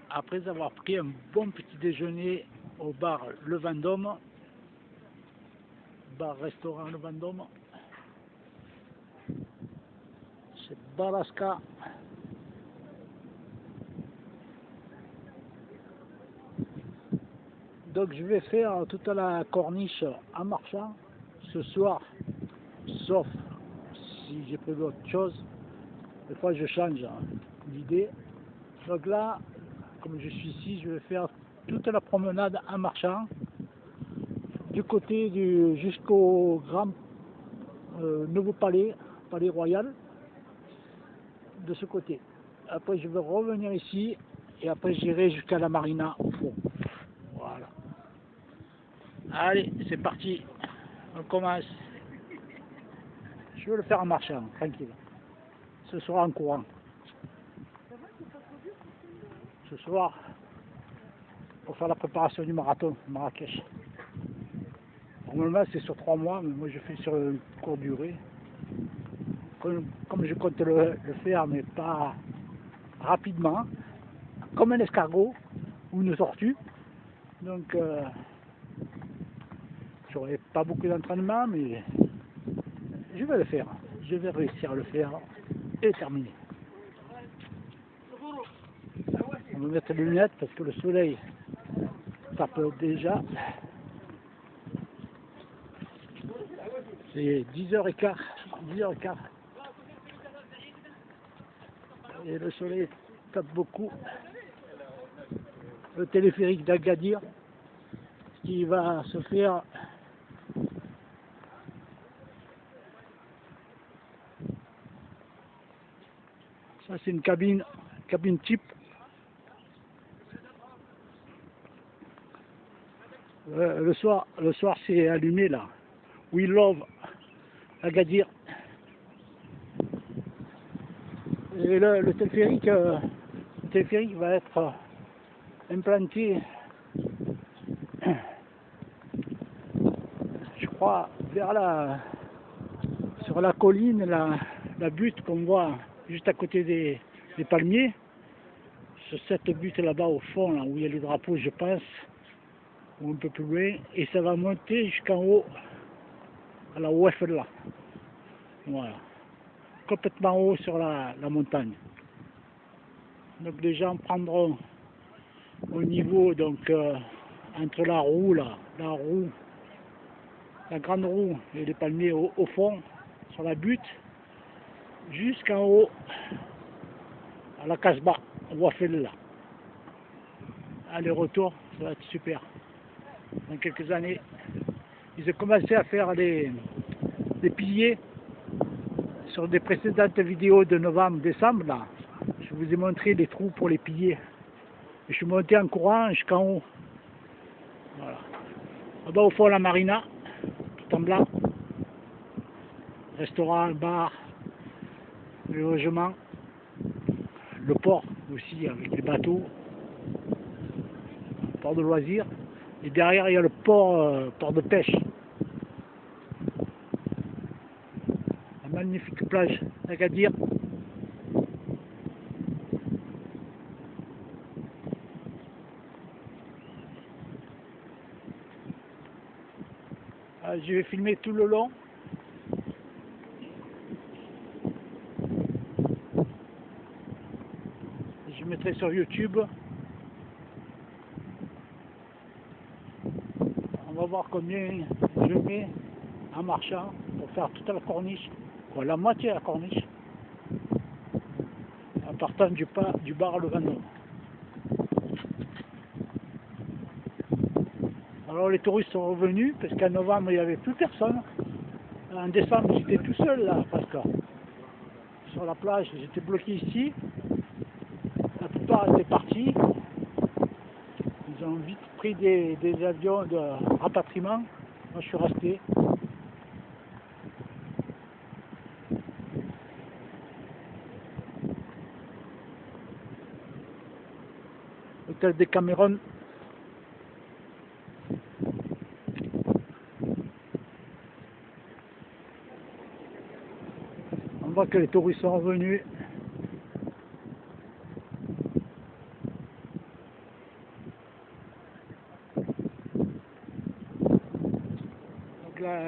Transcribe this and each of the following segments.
après avoir pris un bon petit déjeuner au bar Le Vendôme, bar-restaurant Le Vendôme, c'est Balaska. Donc je vais faire toute la corniche en marchant ce soir, sauf si j'ai prévu autre chose. Des fois je change d'idée. Donc là, comme je suis ici, je vais faire toute la promenade en marchant du côté jusqu'au grand nouveau palais royal, de ce côté. Après je vais revenir ici et après j'irai jusqu'à la marina au fond. Voilà. Allez, c'est parti. On commence. Je vais le faire en marchant, tranquille. Ce soir en courant. Ce soir, pour faire la préparation du marathon Marrakech. Normalement c'est sur 3 mois, mais moi je fais sur une courte durée. Comme je compte le faire, mais pas rapidement, comme un escargot ou une tortue. Donc j'aurai pas beaucoup d'entraînement, mais je vais le faire. Je vais réussir à le faire et terminer. On va mettre les lunettes parce que le soleil tape déjà. C'est 10h15. 10h15. Et le soleil tape beaucoup. Le téléphérique d'Agadir qui va se faire ça, c'est une cabine type. Le soir c'est allumé là. We love Agadir. Et le téléphérique va être implanté, je crois, sur la colline, la butte qu'on voit juste à côté des palmiers. Sur cette butte là-bas au fond, là, où il y a les drapeaux, je pense, ou un peu plus loin, et ça va monter jusqu'en haut, à la ouest là. Voilà. Complètement haut sur la montagne. Donc les gens prendront au niveau, donc entre la roue, la grande roue et les palmiers au fond, sur la butte, jusqu'en haut, à la Casbah, Ouafel là. Aller-retour, ça va être super. Dans quelques années, ils ont commencé à faire des piliers sur des précédentes vidéos de novembre-décembre là. Je vous ai montré les trous pour les piliers. Je suis monté en courant jusqu'en haut. Voilà. Là-bas au fond la marina, tout en blanc. Restaurant, bar, le logement, le port aussi avec les bateaux, port de loisirs. Et derrière il y a le port de pêche. La magnifique plage d'Agadir. Je vais filmer tout le long. Je mettrai sur YouTube. On va voir combien je mets en marchant pour faire toute la corniche, ou la moitié de la corniche, en partant du bar Le Vendôme. Alors les touristes sont revenus parce qu'en novembre il n'y avait plus personne. En décembre j'étais tout seul là presque. Sur la plage, j'étais bloqué ici. La plupart étaient partis. Ils ont vite pris des avions de rapatriement. Moi je suis resté. Hôtel des Cameroun. On voit que les touristes sont revenus.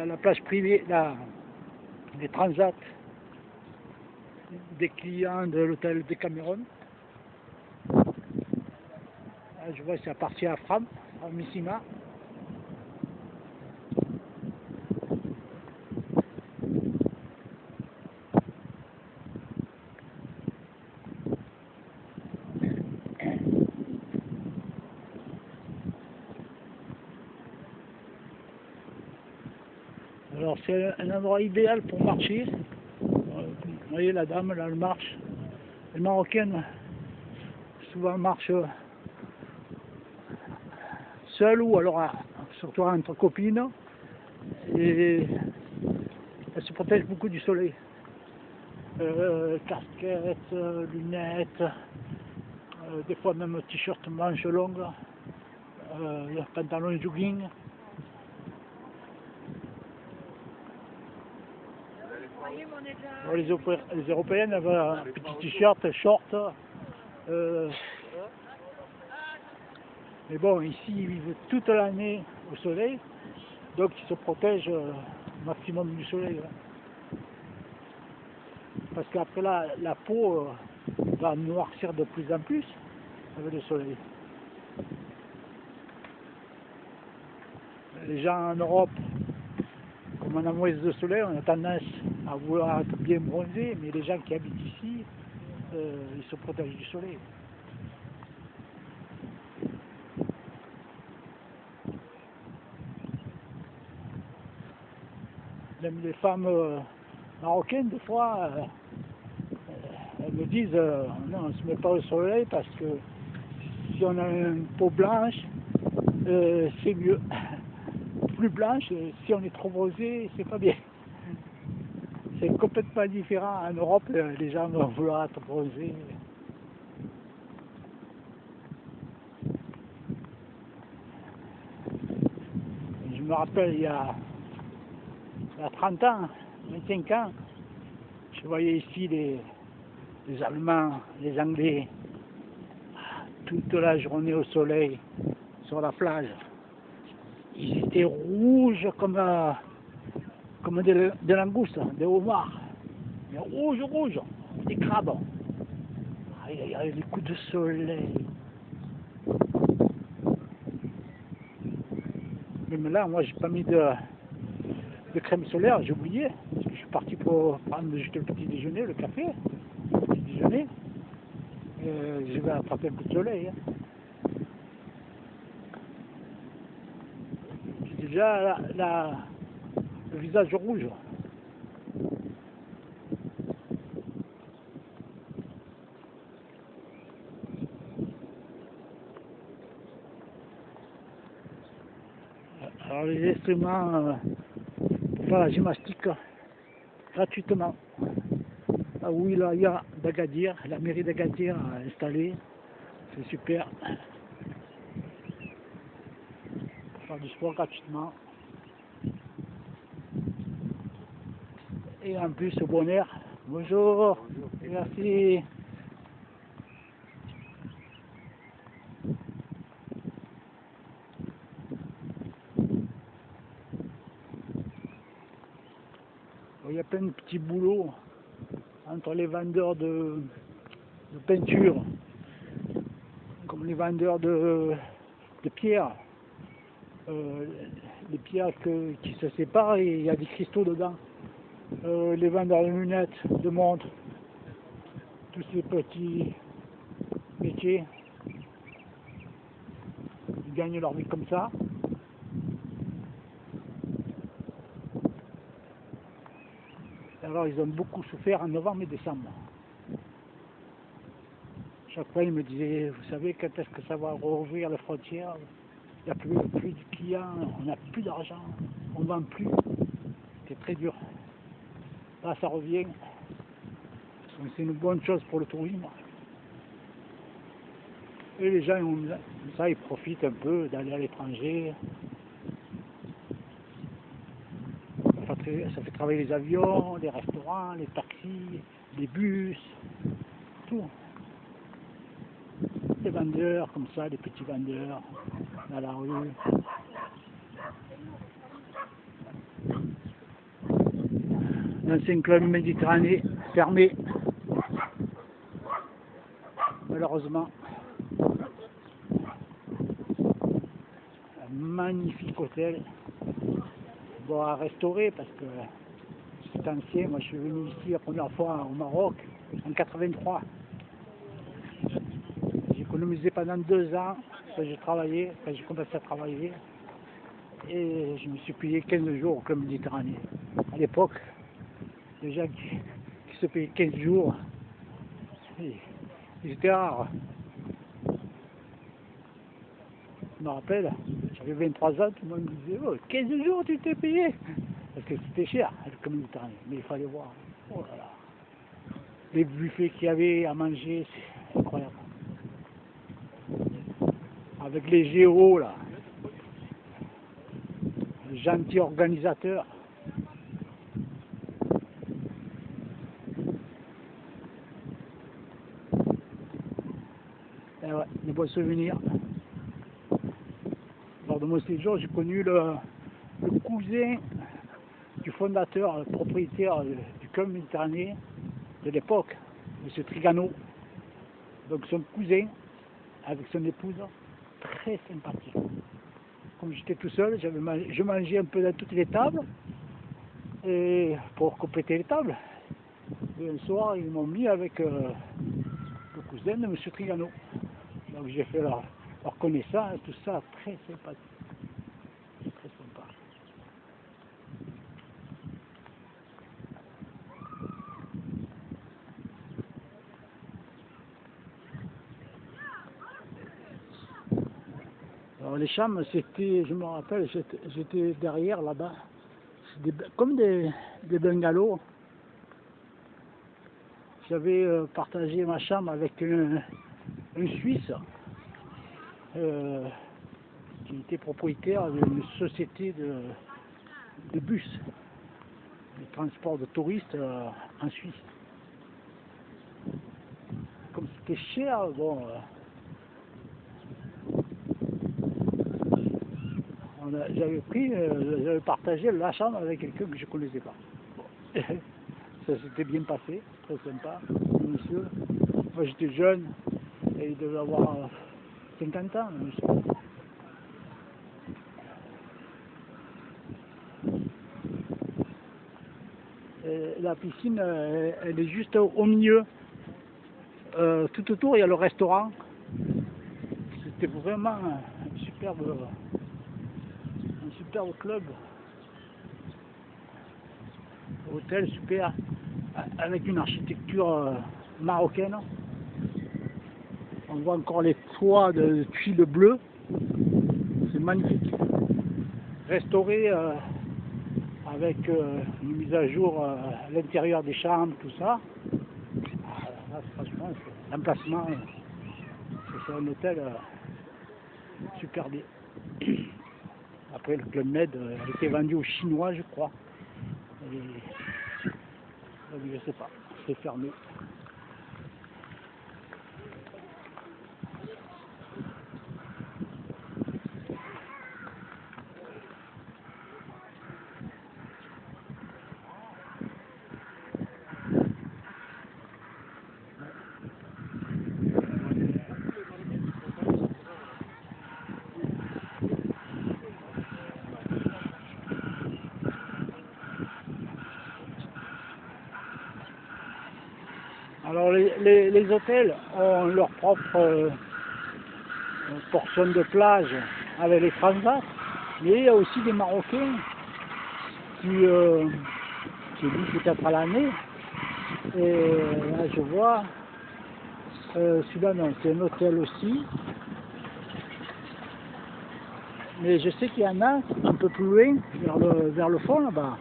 la plage privée, les transats des clients de l'hôtel Decameron. Là, je vois que c'est parti à Fram, à Messina. Alors c'est un endroit idéal pour marcher. Vous voyez la dame là, elle marche. Les Marocaines souvent marchent seules ou alors surtout entre copines. Et elles se protègent beaucoup du soleil. Casquettes, lunettes, des fois même t-shirt manches longues, pantalon jogging. Bon, les Européennes avaient un petit t-shirt, short. Mais bon, ici ils vivent toute l'année au soleil, donc ils se protègent au maximum du soleil. Parce qu'après la peau va noircir de plus en plus avec le soleil. Les gens en Europe, comme on a moins de soleil, on a tendance à vouloir être bien bronzé, mais les gens qui habitent ici, ils se protègent du soleil. Même les femmes marocaines, des fois, elles me disent non, on ne se met pas au soleil parce que si on a une peau blanche, c'est mieux. Plus blanche, si on est trop bronzé, c'est pas bien. C'est complètement différent. En Europe, les gens vont vouloir être bronzés. Je me rappelle, il y a 30 ans, 25 ans, je voyais ici les Allemands, les Anglais, toute la journée au soleil, sur la plage. Ils étaient rouges comme des langoustes, des homards. Mais rouges, des crabes. Il y avait des coups de soleil. Même là, moi, j'ai pas mis de crème solaire, j'ai oublié. Parce que je suis parti pour prendre juste le petit déjeuner, le café, le petit déjeuner. Je vais attraper un coup de soleil. J'ai déjà le visage rouge. Alors les instruments pour faire la gymnastique gratuitement. À Wilaya d'Agadir, la mairie d'Agadir a installé, c'est super. Pour faire du sport gratuitement. Et en plus au bon air. Bonjour. Merci. Il y a plein de petits boulots entre les vendeurs de peinture, comme les vendeurs de pierres, les pierres qui se séparent et il y a des cristaux dedans, les vendeurs de lunettes, de montres, tous ces petits métiers, ils gagnent leur vie comme ça. Alors ils ont beaucoup souffert en novembre et décembre. Chaque fois ils me disaient, vous savez quand est-ce que ça va rouvrir les frontières? Il n'y a plus de clients, on n'a plus d'argent, on ne vend plus. C'était très dur. Là ça revient. C'est une bonne chose pour le tourisme. Et les gens, ça, ils profitent un peu d'aller à l'étranger. Ça fait travailler les avions, les restaurants, les taxis, les bus, tout. Des vendeurs comme ça, des petits vendeurs dans la rue. l'ancien club méditerranéen fermé, malheureusement. Un magnifique hôtel, bon à restaurer parce que c'est ancien. Moi je suis venu ici la première fois au Maroc en 83. J'ai économisé pendant 2 ans, quand j'ai travaillé, quand j'ai commencé à travailler, et je me suis payé 15 jours au club méditerranéen. À l'époque, les gens qui se payaient 15 jours, ils étaient rares. Je me rappelle, j'avais 23 ans, tout le monde me disait oh, 15 jours tu t'es payé. Parce que c'était cher, le club méditerranéen, mais il fallait voir. Oh là là. Les buffets qu'il y avait à manger, c'est incroyable. Avec les géos là, les gentils organisateurs. Et ouais, des bons souvenirs. Lors de mon séjour, j'ai connu le cousin du fondateur, le propriétaire du club méditerranéen de l'époque, M. Trigano. Donc son cousin, avec son épouse, très sympathique. Comme j'étais tout seul, je mangeais un peu dans toutes les tables, et pour compléter les tables. Et un soir, ils m'ont mis avec le cousin de M. Trigano. Donc j'ai fait leur connaissance, tout ça, très sympathique. Très sympa. Alors les chambres, c'était, je me rappelle, j'étais derrière là-bas, comme des bungalows. J'avais partagé ma chambre avec un Suisse qui était propriétaire d'une société de bus, de transport de touristes en Suisse. Comme c'était cher, bon, j'avais partagé la chambre avec quelqu'un que je ne connaissais pas. Bon. Ça s'était bien passé, très sympa, monsieur. Moi j'étais jeune et il devait avoir 50 ans, monsieur. Et la piscine, elle est juste au milieu. Tout autour, il y a le restaurant. C'était vraiment un superbe club. Hôtel super, avec une architecture marocaine. On voit encore les toits de tuiles bleues. C'est magnifique. Restauré avec une mise à jour à l'intérieur des chambres, tout ça. Là, franchement, l'emplacement, c'est un hôtel super bien. Après, le Club Med a été vendu aux Chinois, je crois. Et, je sais pas, c'est fermé. Alors les hôtels ont leur propre portion de plage avec les transats, mais il y a aussi des Marocains qui louent peut-être à l'année. Et là je vois, celui-là non, c'est un hôtel aussi. Mais je sais qu'il y en a un peu plus loin, vers le fond là-bas.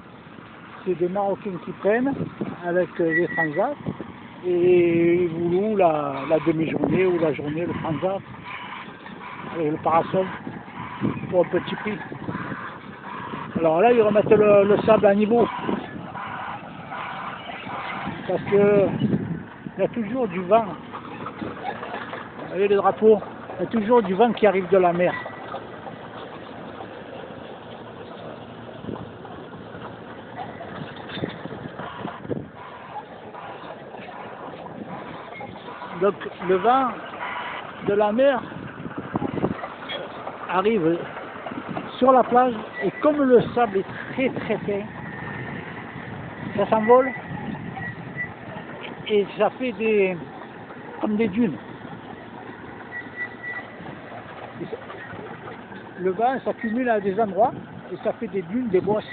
C'est des Marocains qui prennent avec les transats. Et ils vous louent la demi-journée ou la journée, le transat, avec le parasol, pour un petit prix. Alors là, ils remettent le sable à niveau. Parce que il y a toujours du vent. Vous voyez les drapeaux, il y a toujours du vent qui arrive de la mer. Donc le vent de la mer arrive sur la plage et comme le sable est très très fin, ça s'envole et ça fait comme des dunes. Le vent s'accumule à des endroits et ça fait des dunes, des bosses.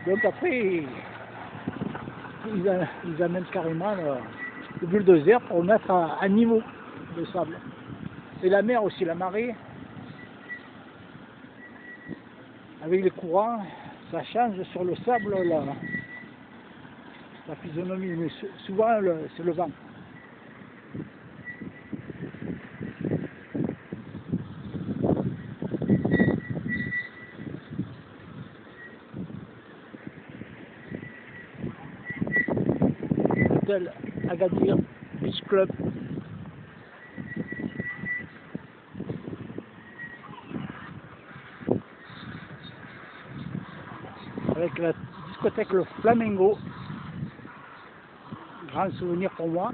Donc après, ils amènent carrément le bulldozer pour mettre à niveau le sable. Et la mer aussi, la marée, avec les courants, ça change sur le sable la physionomie, mais souvent c'est le vent. Hôtel Agadir Beach Club. Avec la discothèque Le Flamingo. Grand souvenir pour moi.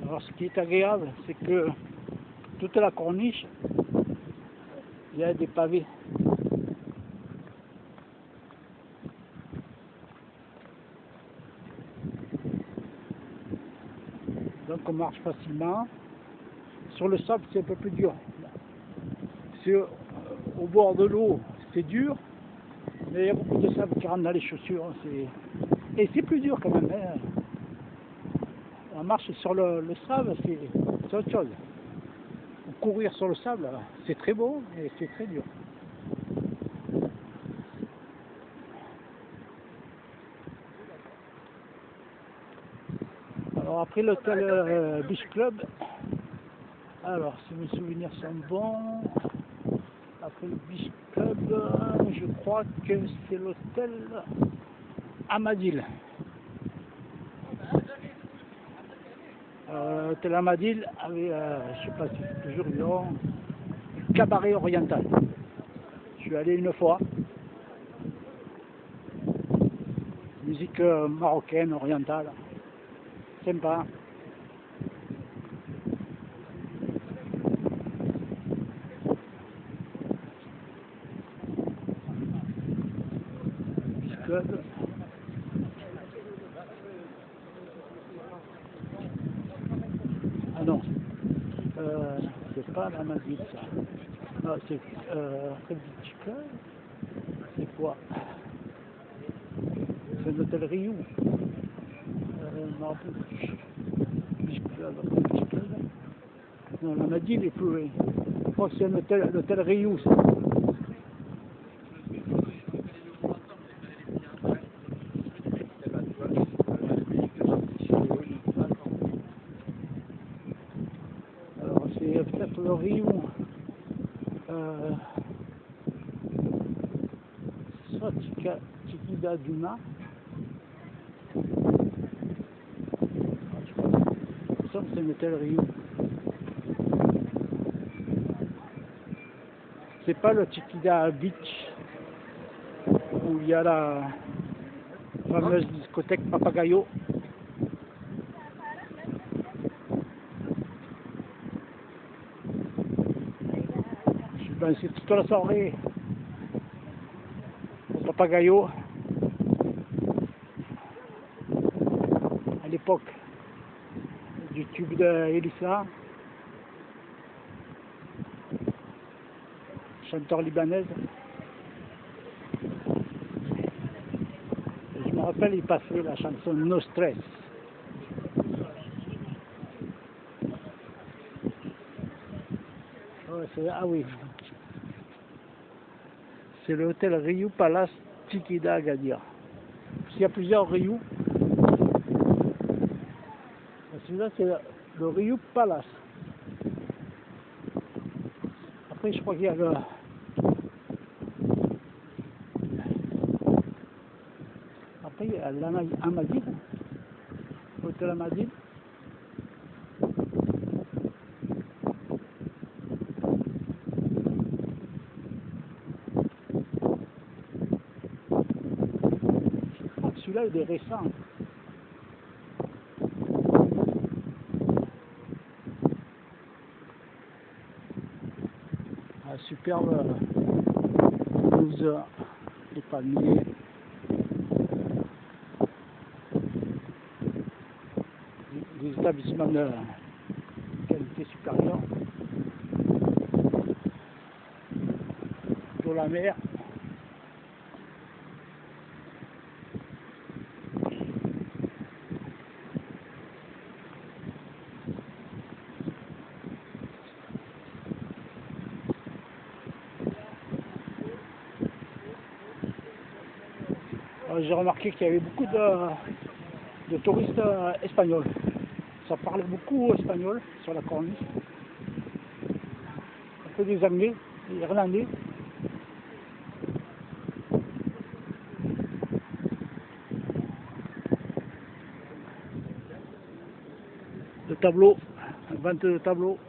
Alors ce qui est agréable, c'est que toute la corniche, il y a des pavés. Donc on marche facilement. Sur le sable, c'est un peu plus dur. Au bord de l'eau, c'est dur, mais il y a beaucoup de sable qui rentre dans les chaussures. Et c'est plus dur quand même. Hein. La marche sur le sable, c'est autre chose. Courir sur le sable, c'est très beau et c'est très dur. Alors après l'hôtel Beach Club, alors si mes souvenirs sont bons, après le Beach Club, je crois que c'est l'hôtel Amadil. L'hôtel Amadil avait, je sais pas si c'est toujours un cabaret oriental. Je suis allé une fois. Musique marocaine, orientale. Sympa. Club. Ah non, c'est pas la Madrid ça. Non, c'est Beach Club. C'est quoi? C'est un hôtel Rio. Non, Beach Club, Beach Club. Non, la Madrid est plus loin. Je crois que c'est l'hôtel Rio ça. Alors c'est peut-être le Rio. Soit Chiquida Duna. Ça c'est un hôtel Rio. C'est pas le Chiquida Beach où il y a la fameuse discothèque Papagayo. Je suis passé toute la soirée au Papagayo à l'époque du tube de Elissa, chanteur libanaise. Et je me rappelle, il passait la chanson No Stress. Ouais, ah oui, C'est l'hôtel Riu Palace Tikida Agadir. Il y a plusieurs Riu. Celui-là, c'est le Riu Palace. Après, je crois qu'il y a le... Après, il y a l'Amadid. L'hôtel Amadid. Celui-là, il est récent. Ah, superbe pelouse, les palmiers. Des établissements de qualité supérieure. De la mer. J'ai remarqué qu'il y avait beaucoup de touristes espagnols. Ça parle beaucoup espagnol sur la corniche. Un peu des Anglais, des Irlandais. Le tableau, vente de tableau.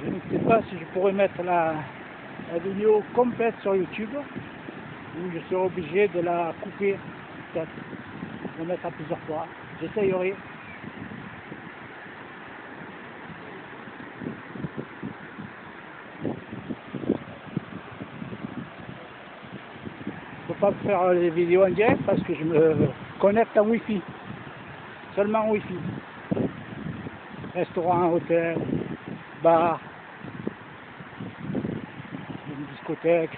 Je ne sais pas si je pourrais mettre la vidéo complète sur YouTube ou je serai obligé de la couper, peut-être, de la mettre à plusieurs fois. J'essayerai. Je ne peux pas faire les vidéos en direct parce que je me connecte en Wi-Fi. Seulement en Wi-Fi. Restaurant, hôtel, bar, une discothèque.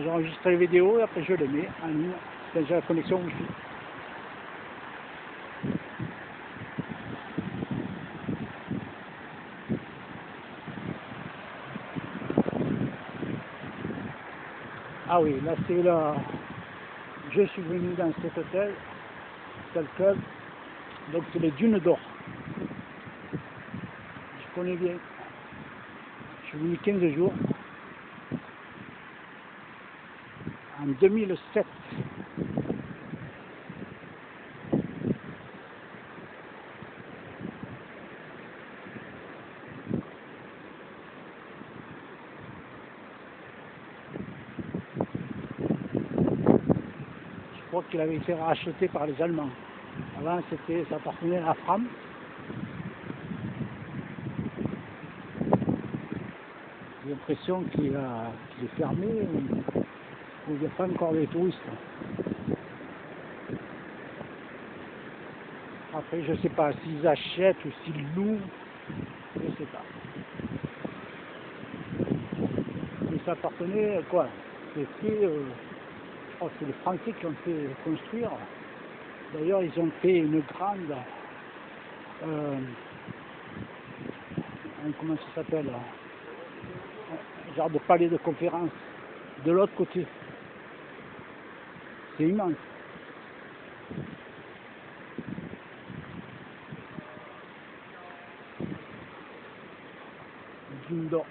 J'enregistre les vidéos et après je les mets en ligne quand j'ai la connexion Wi-Fi. Ah oui, là c'est là. Je suis venu dans cet hôtel, tel club, donc c'est les Dunes d'Or. Je connais bien. Je suis venu 15 jours. En 2007. Je crois qu'il avait été racheté par les Allemands. Avant, ça appartenait à Fram. J'ai l'impression qu'il est fermé. Il n'y a pas encore des touristes. Après, je ne sais pas s'ils achètent ou s'ils louent. Je ne sais pas. Mais ça appartenait à quoi? C'était, je crois que c'est les Français qui ont fait construire. D'ailleurs, ils ont fait une grande, comment ça s'appelle, un genre de palais de conférence de l'autre côté. C'est immense. Dunes d'Or.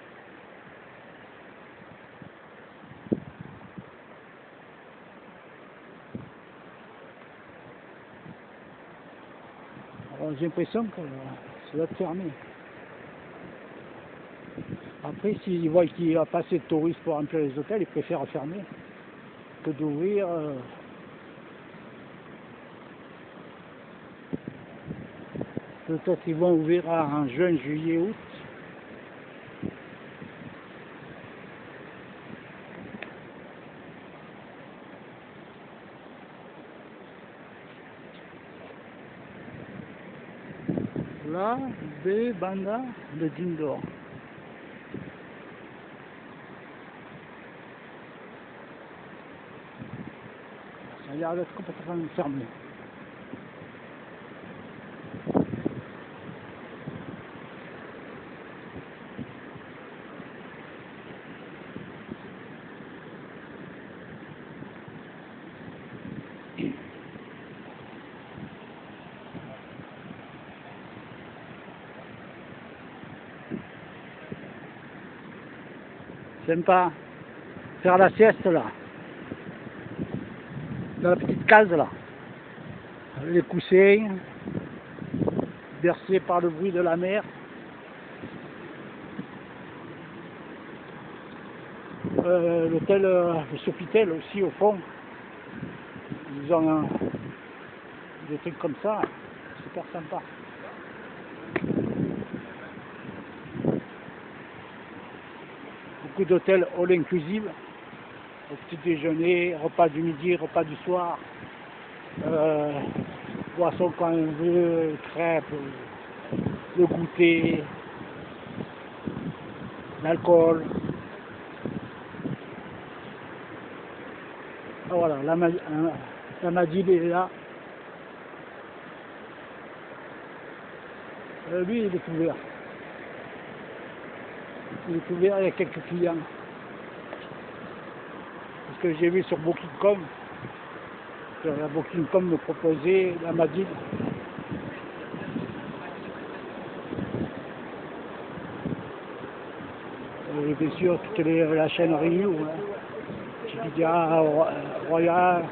J'ai l'impression que ça doit être fermé. Après, s'ils voient qu'il n'y a pas assez de touristes pour remplir les hôtels, ils préfèrent fermer que d'ouvrir. Peut-être qu'ils vont ouvrir en juin, juillet, août. La de Banda de Dindor. Ça a l'air d'être complètement fermé. Sympa. Faire la sieste là. Dans la petite case là. Avec les coussins. Bercé par le bruit de la mer. L'hôtel, le Sofitel aussi au fond. Ils ont des trucs comme ça. Super sympa. Beaucoup d'hôtels all inclusive, au petit déjeuner, repas du midi, repas du soir, boisson quand on veut, crêpes, le goûter, l'alcool. Ah, voilà, la Madil est là. Lui, il est ouvert. Il est ouvert, il y a quelques clients. Parce que j'ai vu sur Booking.com, que la Booking.com me proposait la Madil. Et bien sûr, toute la chaîne Rio, hein. Chiquita Royal,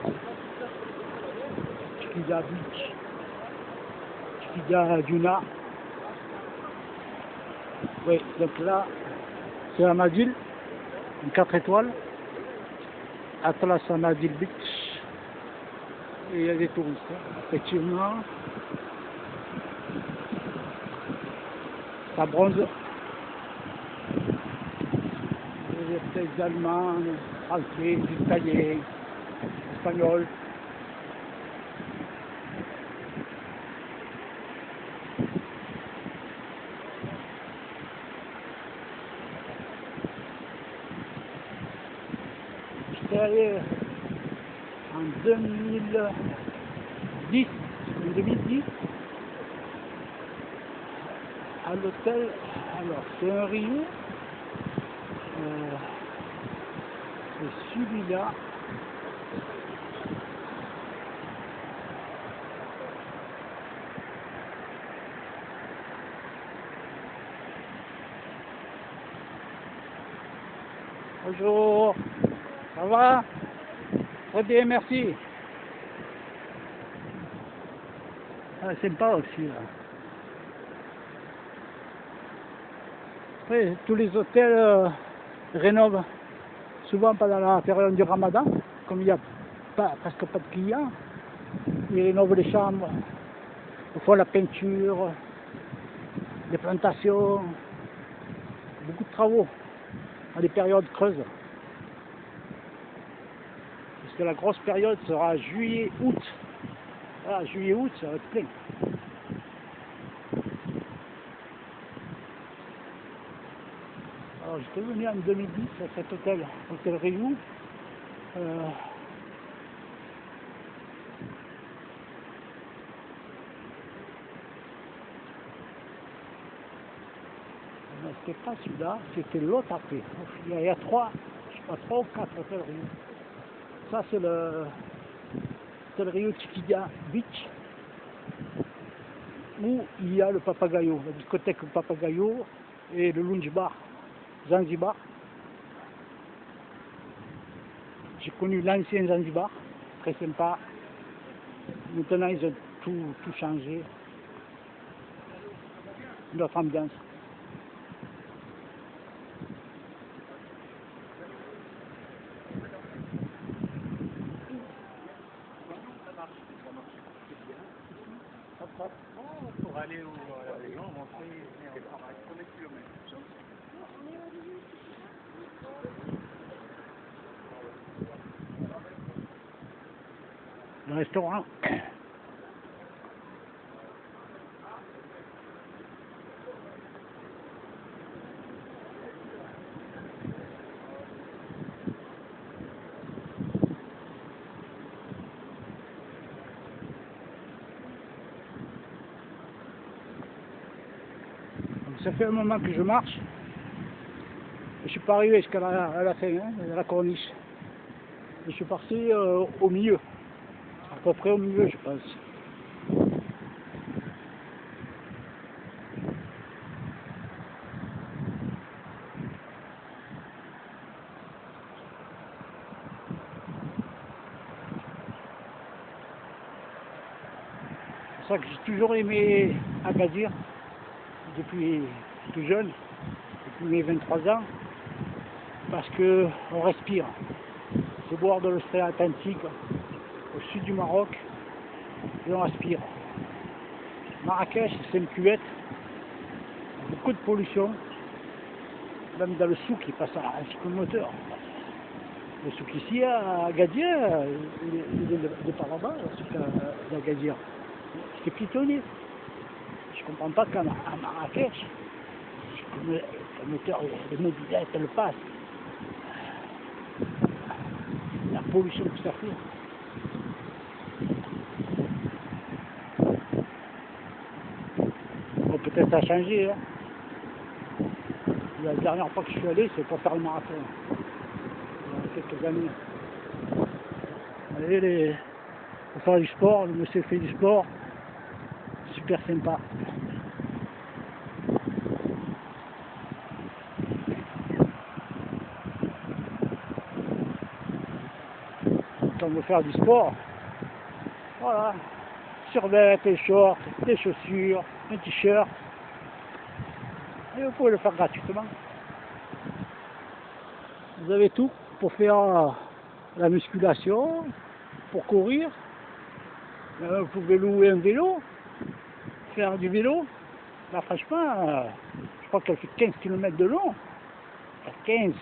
Chiquita Beach, Chiquita Duna. Oui, donc là, c'est la Madil, une 4 étoiles, Atlas Madil Beach, et il y a des touristes, hein. Effectivement. Ça bronze. Il y a des Allemands, des Français, des Italiens, des Espagnols. J'étais allé en 2010, à l'hôtel, alors c'est un Rio, c'est celui-là. Bonjour, ça va? Très bien, merci. Ah, sympa aussi là. Après, tous les hôtels rénovent souvent pendant la période du Ramadan, comme il n'y a presque pas de clients. Ils rénovent les chambres, ils font la peinture, les plantations, beaucoup de travaux à des périodes creuses. Parce que la grosse période sera juillet-août. Voilà, juillet-août, ça va être plein. Alors j'étais venu en 2010 à cet hôtel, Hôtel Rio. Mais c'était pas celui-là, c'était l'autre après. Il y a trois, je sais pas, 3 ou 4 hôtels Rio. Ça c'est le Hôtel Rio Chiquita Beach, où il y a le Papagayo, la discothèque Papagayo et le lounge bar Zanzibar. J'ai connu l'ancien Zanzibar, très sympa. Maintenant ils ont tout changé, notre ambiance. Pour aller à la région, on fait combien de kilomètres? Le restaurant, ça fait un moment que je marche. Je suis pas arrivé jusqu'à la fin, hein, à la corniche. Et je suis parti au milieu. À peu près au milieu, je pense. C'est pour ça que j'ai toujours aimé Agadir, depuis tout jeune, depuis mes 23 ans, parce qu'on respire. C'est boire de l'océan Atlantique, au sud du Maroc, et on respire. Marrakech, c'est une cuvette, beaucoup de pollution, même dans le souk, il passe à un cyclomoteur. Le souk ici, à Agadir, il est de par là-bas, le souk d'Agadir. J'étais pitonné. Je comprends pas qu'à Marrakech, le moteur, les mobilettes, le passe. La pollution que ça fait. Bon, peut-être ça a changé. Hein. La dernière fois que je suis allé, c'est pour faire le marathon. Il y a quelques années. Allez, pour faire du sport, le monsieur fait du sport. Super sympa. Quand on veut faire du sport, voilà, survêt, des shorts, des chaussures, un t-shirt, et vous pouvez le faire gratuitement. Vous avez tout pour faire la musculation, pour courir. Vous pouvez louer un vélo, faire du vélo. Là franchement, je crois qu'elle fait 15 km de long. 15,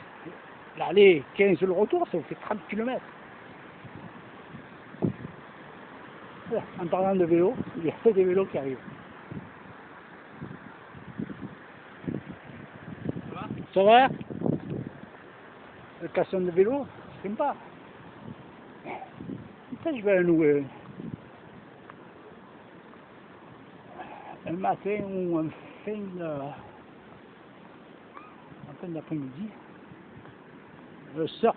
l'aller, 15 le retour, ça vous fait 30 km. En parlant de vélo, il y a des vélos qui arrivent. Ça va? Le casson de vélo, c'est sympa. Peut-être je vais en louer un matin ou en fin d'après-midi. Le surf.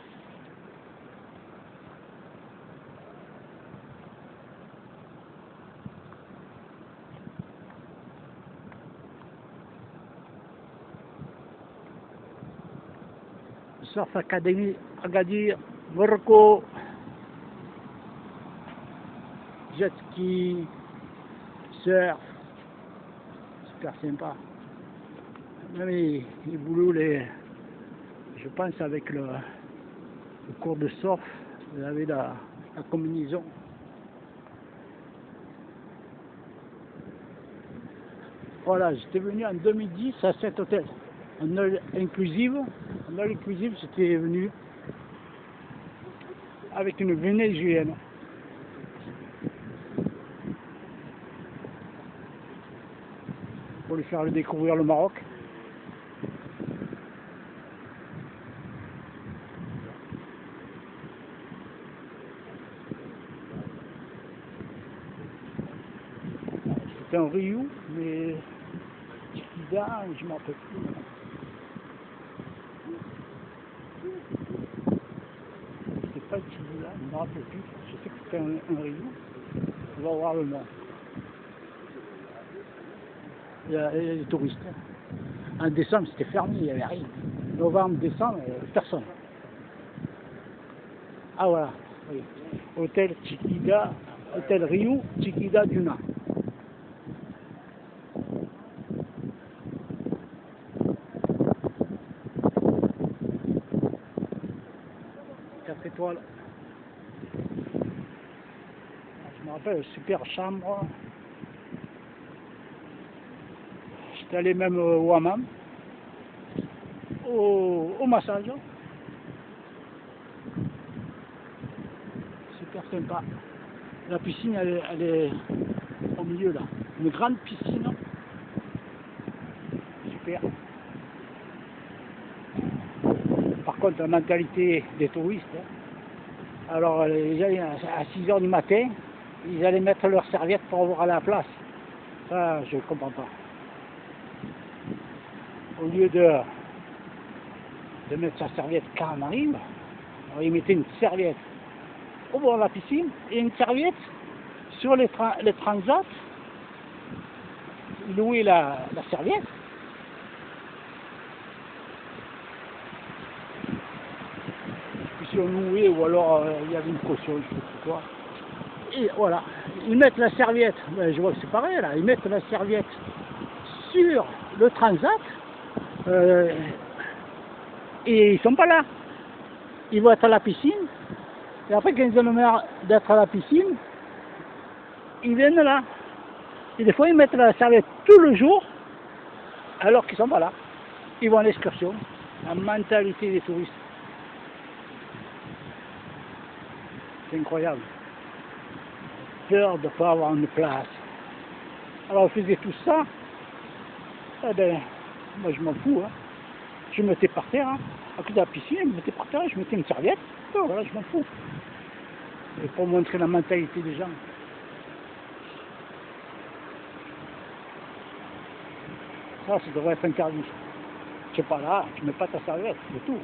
Surf Academy, Agadir, Morocco, jet ski, surf, super sympa. Même les boulots, je pense avec le cours de surf, vous avez la combinaison. Voilà, j'étais venu en 2010 à cet hôtel, en all inclusive. En all inclusive, j'étais venu avec une Vénézuélienne. Pour lui faire découvrir le Maroc. C'était un Rio, mais Chiquida, je m'en rappelle plus. C'était pas Chiquida, je ne me rappelle plus. Je sais que c'était un Rio. On va voir le nom. Il y a des touristes. En décembre, c'était fermé, il n'y avait rien. Novembre, décembre, personne. Ah voilà, oui. Hôtel Chiquida, Hôtel Rio, Chiquida Duna. Quatre étoiles. Je me rappelle, super chambre. J'étais allé même au hammam, au massage. Super sympa. La piscine, elle est au milieu là. Une grande piscine. Super. Par contre, la mentalité des touristes. Alors, les gens, à 6 h du matin, ils allaient mettre leurs serviettes pour avoir à la place. Ça, je ne comprends pas. au lieu de mettre sa serviette quand on arrive, alors il mettait une serviette au bord de la piscine et une serviette sur les transats. Il louait la serviette. Puis si on louait ou alors il y avait une caution, je sais pas quoi. Et voilà, ils mettent la serviette, je vois que c'est pareil là, ils mettent la serviette sur le transat et ils sont pas là. Ils vont être à la piscine et après quand ils ont le marre d'être à la piscine, ils viennent là. Et des fois ils mettent la serviette tout le jour alors qu'ils sont pas là. Ils vont à l'excursion. La mentalité des touristes. C'est incroyable. Peur de ne pas avoir une place. Alors on faisait tout ça. Eh ben, moi je m'en fous. Hein. Je me mettais par terre, hein. À côté de la piscine, je me mettais par terre, je mettais une serviette. Oh, voilà, je m'en fous. Et pour montrer la mentalité des gens. Ça devrait être interdit. Tu n'es pas là, tu ne mets pas ta serviette, c'est tout.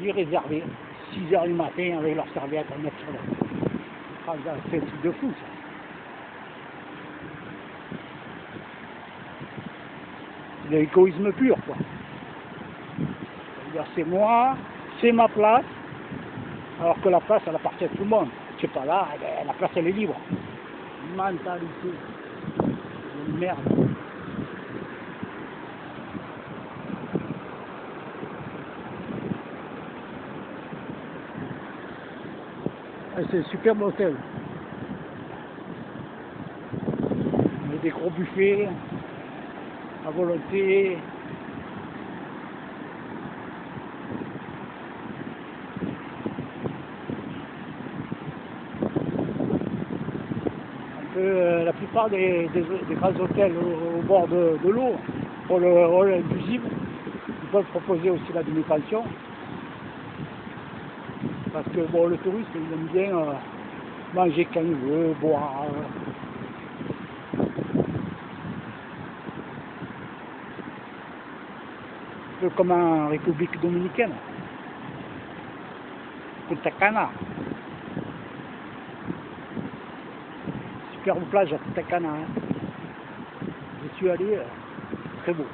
Ils réservaient 6h du matin avec leur serviette à mettre sur le... C'est un truc de fou, ça. L'égoïsme pur, quoi. C'est moi, c'est ma place, alors que la place, elle appartient à tout le monde. Tu n'es pas là, la place, elle est libre. Mentalité de merde. C'est un superbe hôtel. Il y a des gros buffets à volonté. La plupart des grands hôtels au bord de l'eau, pour le rôle inclusif, ils peuvent proposer aussi la demi-pension. Parce que bon, le touriste, il aime bien manger quand il veut, boire. Un peu comme en République dominicaine. Punta Cana. Superbe plage à Punta Cana. Hein. Je suis allé, très beau.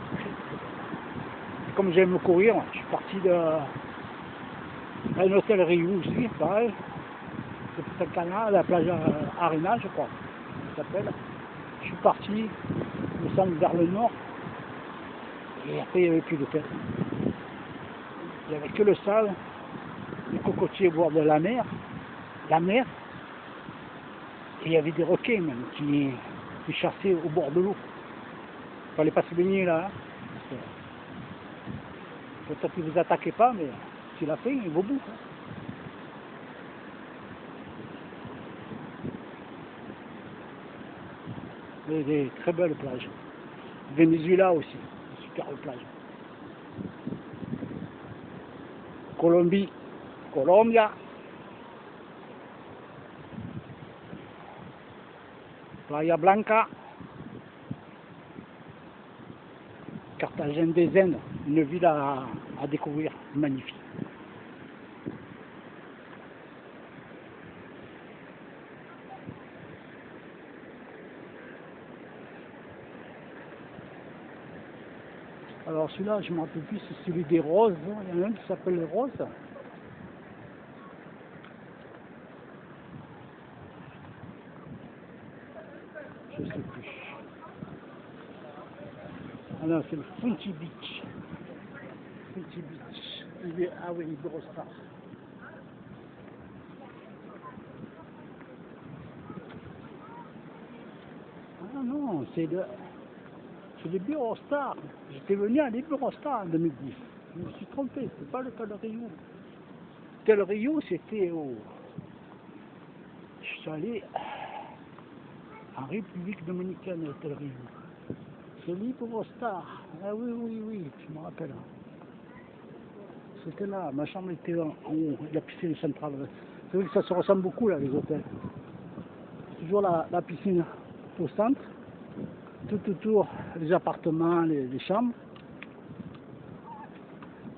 Et comme j'aime courir, je suis parti d'un hôtel Rio aussi, pareil. C'est Punta Cana, la plage Arena, je crois, ça s'appelle. Je suis parti, il me semble, vers le nord. Et après, il n'y avait plus d'hôtel. Il n'y avait que le sable, les cocotiers au bord de la mer. Et il y avait des requins même qui chassaient au bord de l'eau. Il ne fallait pas se baigner là. Hein. Peut-être qu'ils ne vous attaquaient pas, mais s'il a fait, il vaut bout. Hein. Et des très belles plages. Venezuela aussi, une superbe plage. Colombia. Playa Blanca. Carthagène des Indes, une ville à découvrir, magnifique. Alors celui-là, je ne me rappelle plus, c'est celui des roses. Il y en a un qui s'appelle les roses. Je ne sais plus. Ah non, c'est le Funky Beach. Funky Beach. Ah oui, Eurostar. Ah non, c'est le Eurostar. J'étais venu à l'Eurostar en 2010. Je me suis trompé, c'est pas le Tel Rio. Tel Rio, c'était au... Je suis allé en République dominicaine au Tel Rio. C'est l'Eurostar. Ah oui, je me rappelle. C'était là, ma chambre était en haut, la piscine centrale. C'est vrai que ça se ressemble beaucoup là, les hôtels. Toujours la piscine au centre. Tout autour, les appartements, les chambres.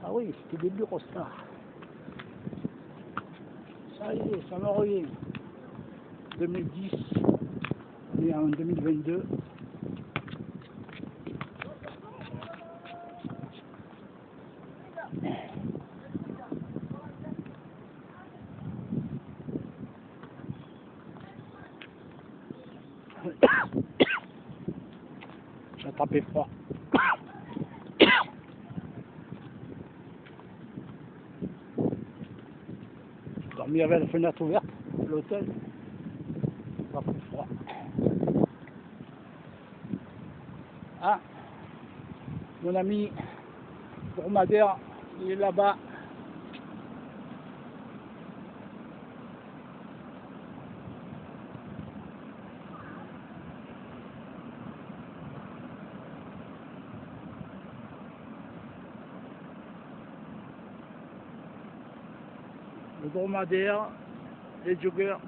Ah oui, c'était des bureaux stars. Ça y est, ça me revient. 2010, on est en 2022. J'ai attrapé froid. J'ai dormi avec la fenêtre ouverte, l'hôtel. Pas plus froid. Ah, mon ami dromadaire, il est là-bas. Le dromadaire, les joggeurs,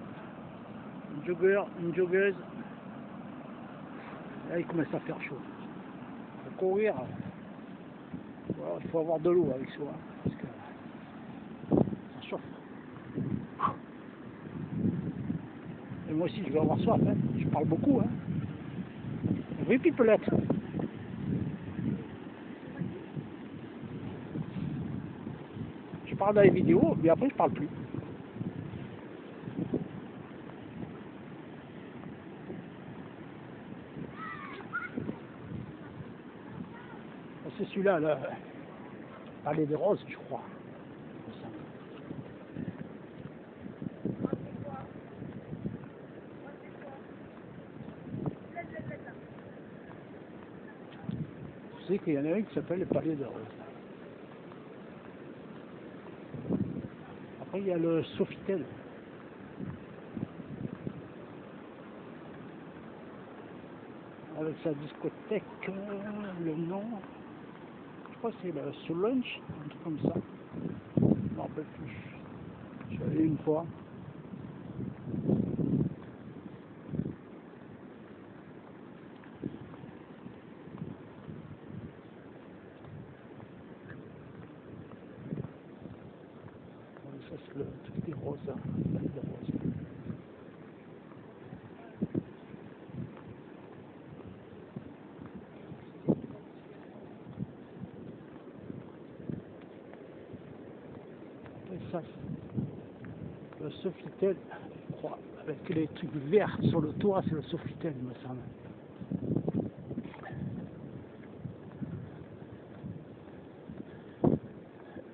un jogger, une joggeuse. Là, il commence à faire chaud. Pour courir, voilà, il faut avoir de l'eau avec soi, parce que ça chauffe. Et moi aussi, je vais avoir soif, hein. Je parle beaucoup. Hein. Oui, pipelette. Je parle dans les vidéos, mais après, je parle plus. C'est celui-là, là. Parler des roses, je crois. Tu sais qu'il y en a un qui s'appelle le palais des roses. Après, il y a le Sofitel. Avec sa discothèque, le nom, je crois que c'est le Solange, un truc comme ça. Je ne me rappelle plus. Je suis allé une fois. Ça, c'est le truc des roses, hein, le palais des roses. Et ça, le Sofitel, je crois, avec les trucs verts sur le toit, c'est le Sofitel, il me semble.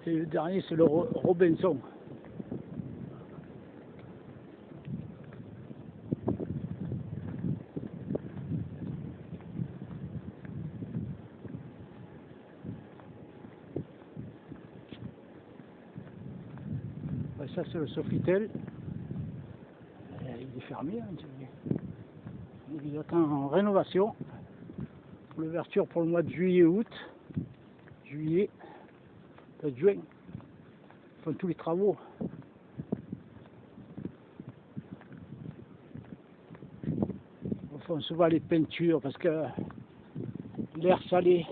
Et le dernier, c'est le Robinson. Ouais, ça, c'est le Sofitel. Il est fermé, hein, il est en rénovation. L'ouverture pour le mois de juillet-août. Juin. Ils font tous les travaux. Ils font souvent les peintures parce que l'air salé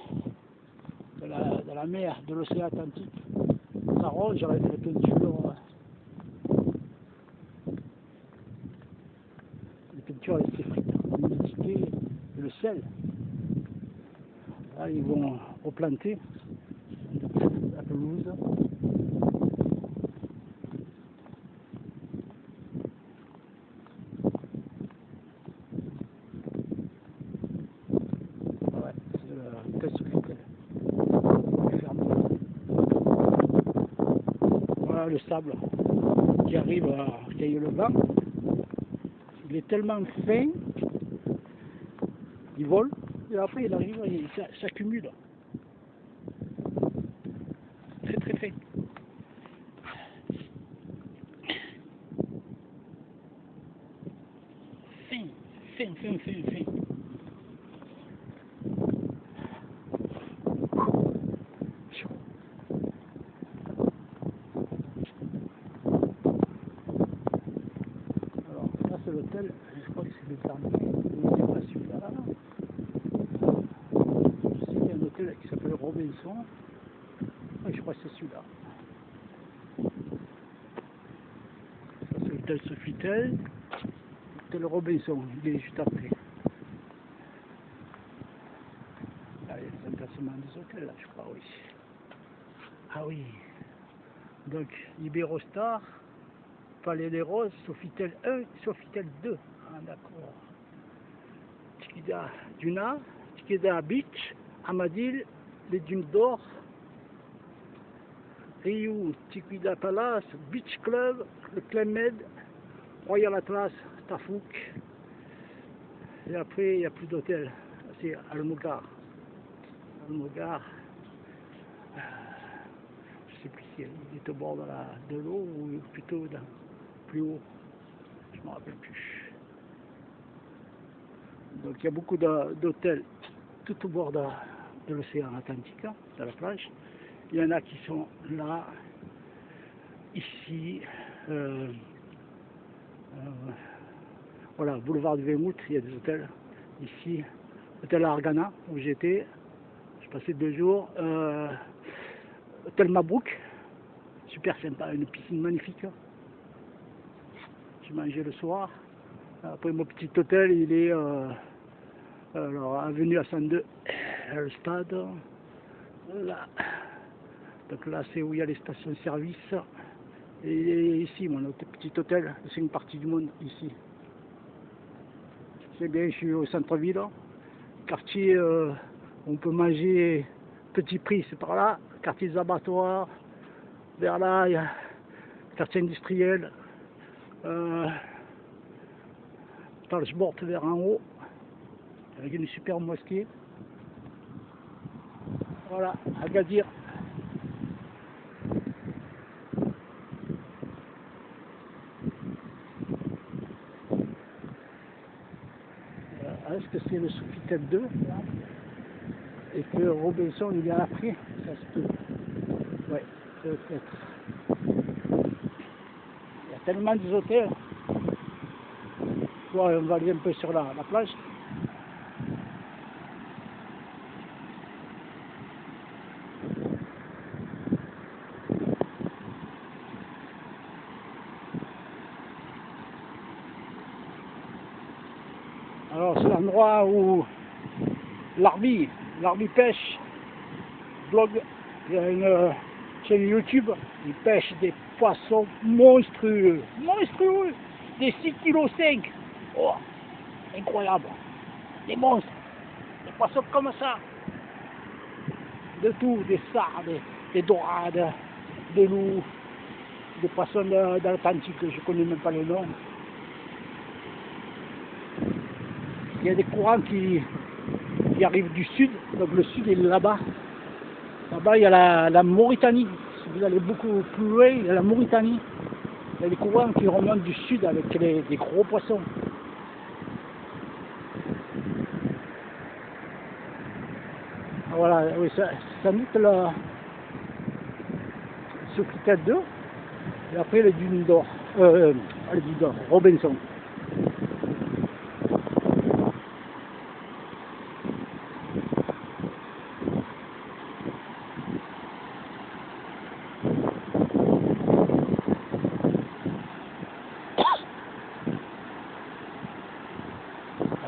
de la mer, de l'océan Atlantique, s'arrange avec les peintures. Les peintures avec l'humidité et le sel. Là, ils vont replanter la pelouse. Ouais, c'est le test Sofitel. Voilà le sable qui arrive à cueillir le vent. Il est tellement fin, il vole, et après il arrive, il s'accumule. Très très fin. Fin. Chaud. Alors, là c'est l'hôtel, je crois que c'est le dernier, il n'est pas celui-là. Robinson. Ah, je crois que c'est celui-là. Ça c'est l'hôtel Sofitel. L'hôtel Robinson, il est juste après. Là, il y a les emplacements des hôtels, là, je crois, oui. Ah oui. Donc, Iberostar, Palais des Roses, Sofitel 1, Sofitel 2. Ah, d'accord. Tikida Duna, Tikida Beach, Amadil, les Dunes d'Or, Rio, Tikida Palace, Beach Club, le Club Med, Royal Atlas, Tafouk. Et après, il n'y a plus d'hôtel. C'est Almogar. Almogar. Je ne sais plus si il est au bord de l'eau ou plutôt plus haut. Je ne me rappelle plus. Donc il y a beaucoup d'hôtels tout au bord de l'océan Atlantique, hein, de la plage. Il y en a qui sont là, ici, voilà, boulevard du Weymouth, il y a des hôtels. Ici, hôtel Argana, où j'étais, j'ai passé 2 jours. Hôtel Mabrouk, super sympa, une piscine magnifique. J'ai mangé le soir. Après mon petit hôtel, il est alors, avenue Hassan II, le stade. Là. Donc là, c'est où il y a les stations-service. Et ici, mon petit hôtel, c'est une partie du monde, ici. C'est bien, je suis au centre-ville. Quartier où on peut manger petit prix, c'est par là. Quartier des abattoirs. Vers là, il y a le quartier industriel. Talsbord vers en haut. Avec une superbe mosquée. Voilà, Agadir. Est-ce que c'est le Sofitel 2 là, et que Robinson il est après? Ça se peut. Ouais, peut-être. Il y a tellement des hôtels. Ouais, on va aller un peu sur la plage. Alors c'est l'endroit où l'Arbi pêche, blog, il y a une chaîne YouTube, il pêche des poissons monstrueux, des 6,5 kg. Oh, incroyable, des monstres, des poissons comme ça, de tout, des sards, des dorades, des loups, des poissons de l'Atlantique, je ne connais même pas les noms. Il y a des courants qui arrivent du sud, donc le sud est là-bas. Là-bas, il y a la Mauritanie. Si vous allez beaucoup plus loin, il y a la Mauritanie. Il y a des courants qui remontent du sud avec des gros poissons. Voilà, oui, ça doute le Sofitel 2. Et après les dunes d'or. Les dunes d'or, Robinson.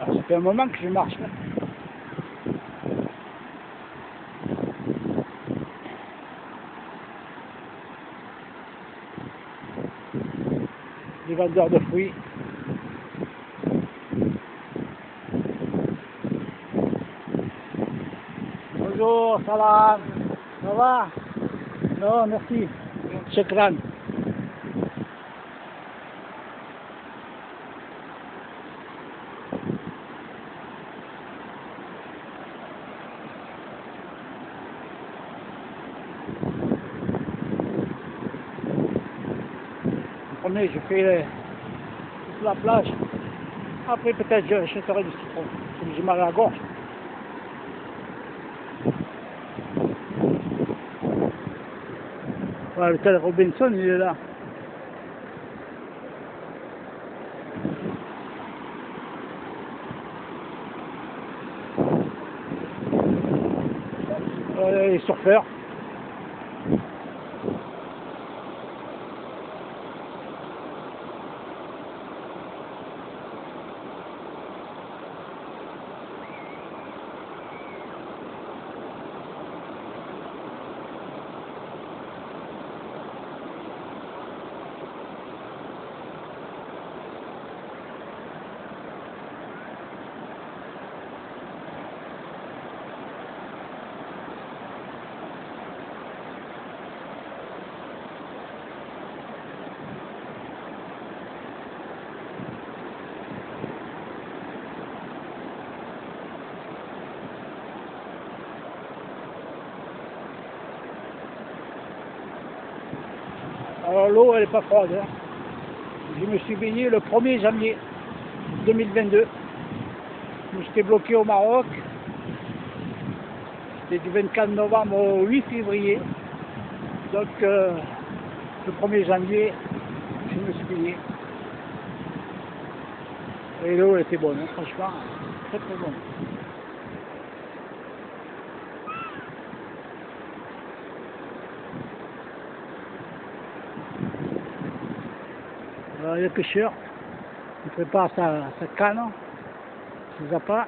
Ça fait un moment que je marche là. Les vendeurs de fruits. Bonjour, salam. Ça va? Non, merci. Shukran. Je fais toute la plage. Après, peut-être, j'achèterai du citron. J'ai mal à la gorge. Voilà, l'hôtel Robinson, il est là. les surfeurs. Alors l'eau elle n'est pas froide. Hein. Je me suis baigné le 1er janvier 2022. J'étais bloqué au Maroc. C'était du 24 novembre au 8 février. Donc le 1er janvier, je me suis baigné. Et l'eau elle était bonne, hein, franchement, très très bonne. Alors, il y a le pêcheur, il prépare sa canne, ses appâts.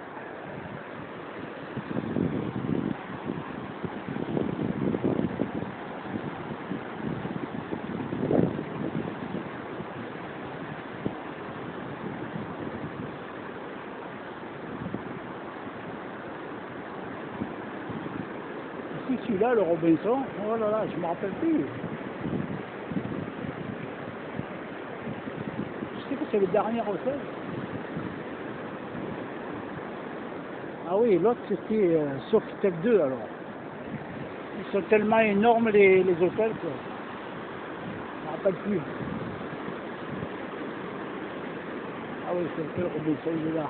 Ici, celui-là, le Robinson, oh là là, je me rappelle plus. C'est le dernier hôtel. Ah oui, l'autre c'était Sofitel 2 alors. Ils sont tellement énormes les hôtels que je ne me rappelle plus. Ah oui, c'est l'hôtel Robinson, il est là.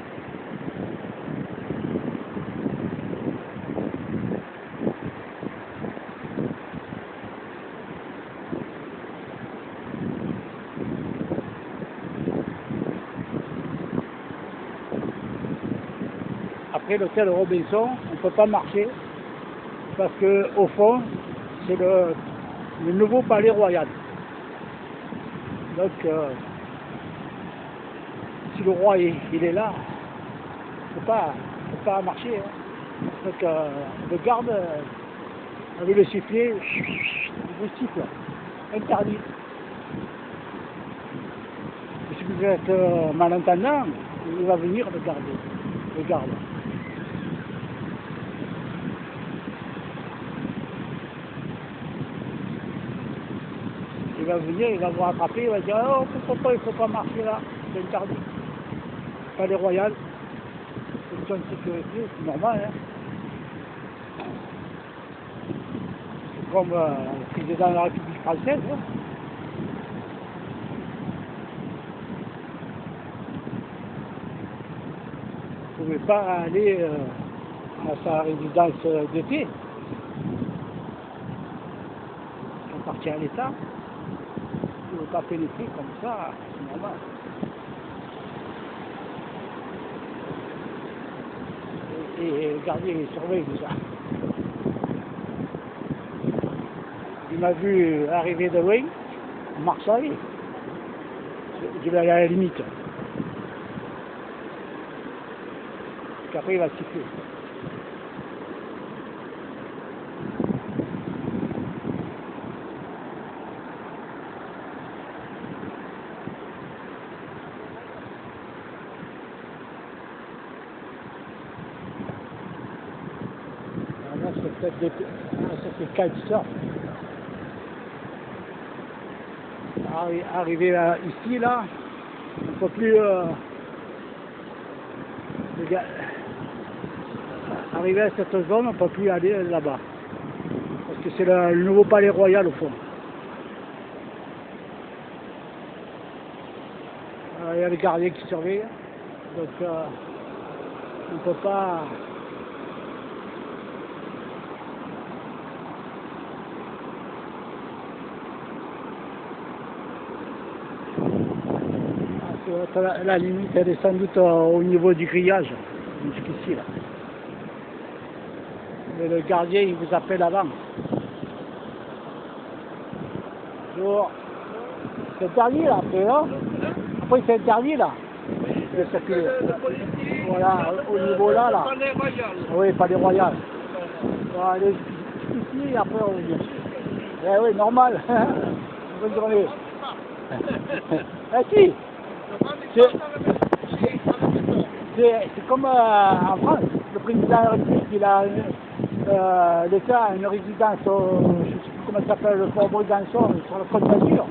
Après l'hôtel Robinson, on ne peut pas marcher parce qu'au fond, c'est le nouveau palais royal. Donc, si le roi il est là, on ne peut pas marcher. Hein. Donc, le garde, avec le sifflet, il vous siffle, interdit. Et si vous êtes malentendant, il va venir le garde. Il va venir, il va vous rattraper, il va dire oh pourquoi pas, il ne faut pas marcher là, c'est interdit. Palais royal, question de sécurité, c'est normal. Hein. C'est comme le président de la République française. Hein. Vous ne pouvez pas aller à sa résidence d'été. Il appartient à l'État. Vous ne pouvez pas pénétrer comme ça, c'est normal. Et le gardien il surveille tout ça. Il m'a vu arriver de loin, Marseille, je vais aller à la limite. Qu'après il va siffler. Ça c'est kitesurf. Arrivé ici, là, on ne peut plus arriver à cette zone, on ne peut plus aller là-bas. Parce que c'est le nouveau palais royal au fond. Il y a les gardiens qui surveillent. Donc on ne peut pas... La limite elle est sans doute au niveau du grillage, jusqu'ici là. Mais le gardien, il vous appelle avant. Bonjour. C'est interdit là, après, non? Après, c'est interdit là. De circuler. Voilà, au niveau là. Palais Royal. Oui, pas des royales. On va aller ici et après on revient. Eh oui, normal. Bonne journée. Eh si, c'est comme en France. Le président de la République, il a l'État a une résidence, je ne sais plus comment ça s'appelle, le Fort Brégançon, sur le Côte d'Azur.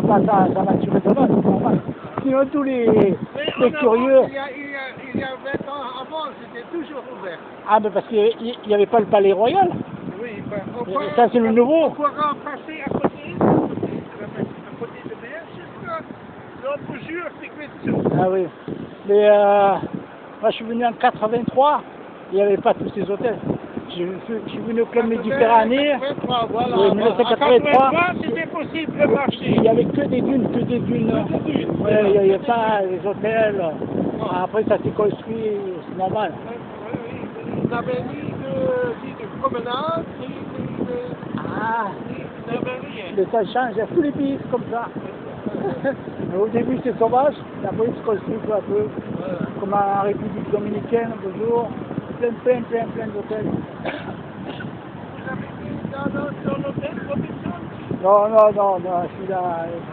Ça va tuer de l'autre, c'est normal. Sinon tous les curieux. Il y a 20 ans avant, c'était toujours ouvert. Ah, mais parce qu'il n'y avait pas le palais royal. Oui, Ça c'est le nouveau. On pourra passer à côté de bien, on vous jure, c'est question. Ah oui. Mais moi je suis venu en 83, il n'y avait pas tous ces hôtels. Je suis venu au club Méditerranée. Voilà. Oui, 1983. C'était possible de marcher. Il n'y avait que des dunes, Ouais, il n'y avait pas les hôtels. Après ça s'est construit, c'est normal. Il n'avait ni de promenade, ni il n'avait rien. Mais ça change, il y a tous les pays c'est comme ça. Au début c'est sauvage, et après il se construit peu à peu. Comme en République Dominicaine, bonjour. Plein d'hôtels. Vous avez mis dans l'hôtel Robinson? Non, je suis là,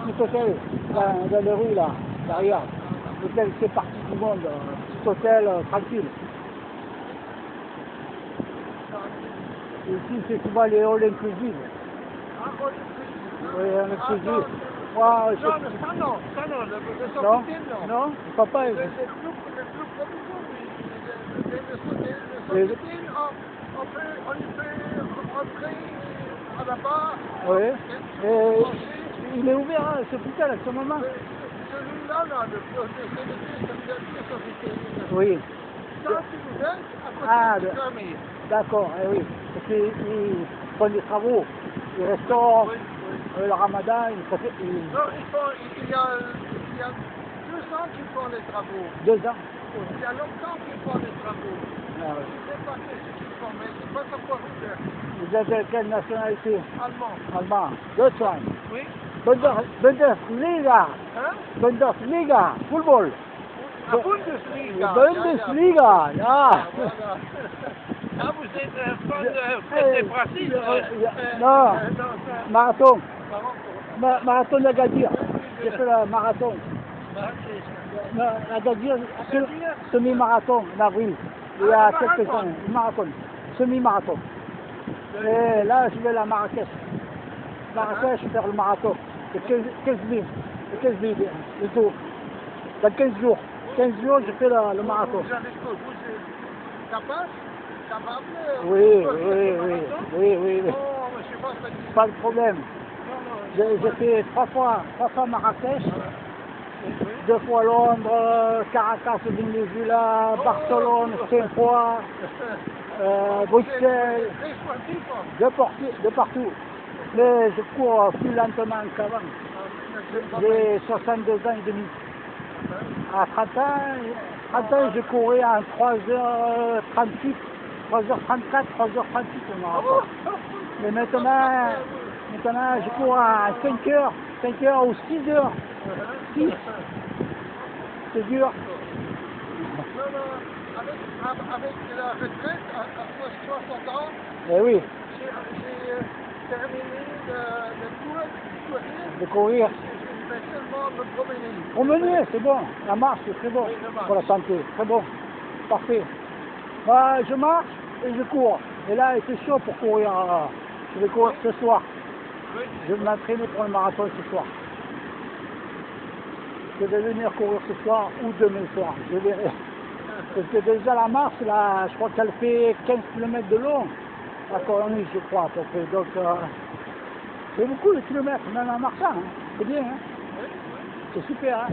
petit hôtel, dans les rues là, derrière. L'hôtel c'est parti du monde, petit hôtel tranquille. Et ici c'est souvent les all inclusive. Oui, all inclusive. Wow, non, papa. Le on peut rentrer à la barre. Oui. Et il est ouvert, hein, ce hôpital à ce moment. Celui-là, là, oui. Ça, c'est ouvert à côté de fermé. D'accord, oui. Parce qu'ils font des travaux, ils restaurent le ramadan, Non, il y a 2 ans qu'ils font les travaux. 2 ans. Il y a longtemps qu'ils font les travaux. Ah, oui. Je ne sais pas ce qu'ils font, mais c'est pas encore ouvert. Vous êtes de quelle nationalité? Allemand. Deutschland. Oui. Bundesliga. Hein? Bundesliga. Football. La Bundesliga. Bundesliga. Ah. Voilà. Ah, vous êtes fan des Brasiles? Non. Marathon. Marathon d'Agadir. J'ai fait le marathon. Agadir, semi-marathon en avril. Il y a quelques années. Marathon. Semi-marathon. Et là, je vais à Marrakech. Marrakech, faire le marathon. C'est 15 000. C'est 15 000 le tour. Dans 15 jours. 15 jours, je fais le marathon. Vous êtes capable? Oui. Oh, je sais pas, pas de problème. J'ai fait 3 fois Marrakech, 2 fois Londres, Caracas, Venezuela, Barcelone, 5 fois, Bruxelles, de partout. Mais je cours plus lentement qu'avant. J'ai 62 ans et demi. À 30 ans, je courais en 3h38, 3h34, 3h38 au marathon. Mais maintenant, je cours à 5 heures ou 6 heures. 6. C'est dur. Avec la retraite, après 60 ans, Eh oui. j'ai terminé de courir. Je vais seulement me promener. Promener, c'est bon. La marche, c'est très bon pour la santé. Très bon. Parfait. Bah, je marche et je cours. Et là, il fait chaud pour courir. Je vais courir ce soir. Je vais m'entraîner pour le marathon ce soir. Je vais venir courir ce soir ou demain soir. Je verrai. Parce que déjà la marche, là, je crois qu'elle fait 15 km de long. La colonie, je crois, à peu près. Donc, c'est beaucoup de kilomètres, même en marchant. Hein. C'est bien, hein. C'est super, hein.